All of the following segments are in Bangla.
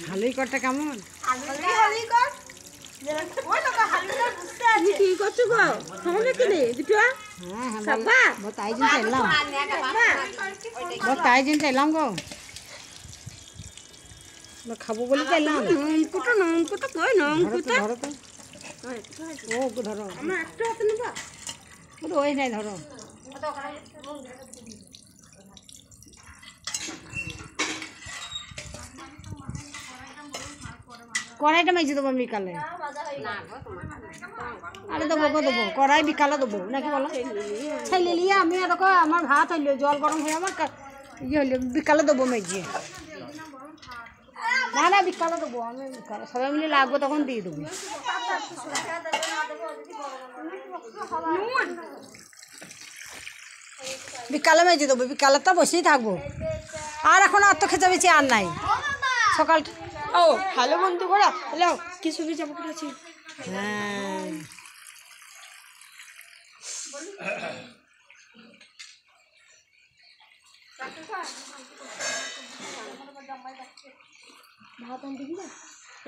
হালুই করটা কেমন? কি করছো গো? খাবে কিনে দুটো? তাই জন্য এলাম, তাই জন্য এলাম গো, খাবো বলে তো এলাম। নমকুটো কই নমকুটো? ধরো তো, ও ধরো, আমার একটা হাতে নেবা? ওই নাই ধরো। কড়াইটা মেজে দেবো বিকালে। আরে দেবো গো দেবো, কড়াই বিকালে দেবো নাকি বলো? ছেলে নিয়ে আমি এরকম আমার ভাত হইলো, জল গরম হয়ে আমার ইয়ে হইলো, বিকালে দেবো মেজে। না না বিকালে দেবো, আমি বিকালে সবাই মিলে লাগবো তখন দিয়ে দেবো। বিকালে মেজে দেবো, বিকালে তো বসেই থাকবো। আর এখন আর তো খেচাবেচি আর নাই, সকাল। ও হ্যালো বন্ধু করা, হ্যালো কি ছবি চাপা করেছি? হ্যাঁ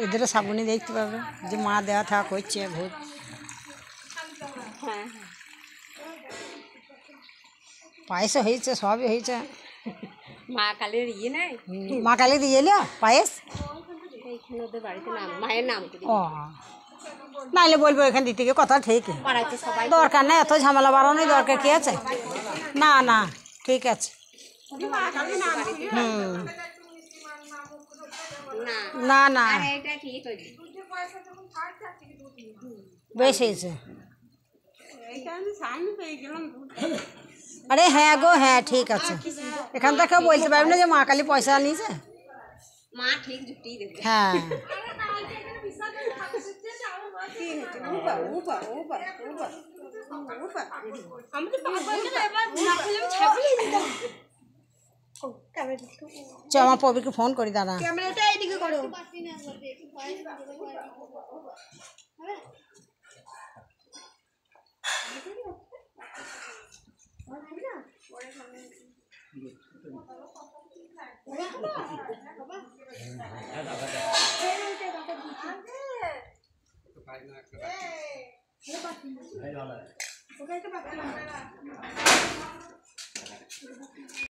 এদেরও সাবুনি দেখতে পাবে যে মা দেওয়া থাকা করছে ভূত। পায়েসও হয়েছে, সবই হয়েছে। মা কালের ইয়ে নাই, মা কালী দিয়ে এলো পায়েস। এইখানে ওদের বাড়িতে নাম মায়ের নাম করি ও নাইলে বলবো এখান দিতে গিয়ে কথা ঠিক, পাড়াইতে সবাই দরকার নেই এত ঝামেলা বাড়ানোর দরকার কি আছে? না না ঠিক আছে। হুম না না বেশ হয়েছে। আরে হ্যাঁ গো হ্যাঁ ঠিক আছে, এখান থেকে বলতে পারবি না যে মা কালী পয়সা নিয়েছে। মা ঠিক জুটি দেবে। হ্যাঁ চ আমার পবিকে ফোন করি দাঁড়া। ক্যামেরাটা এইদিকে করো।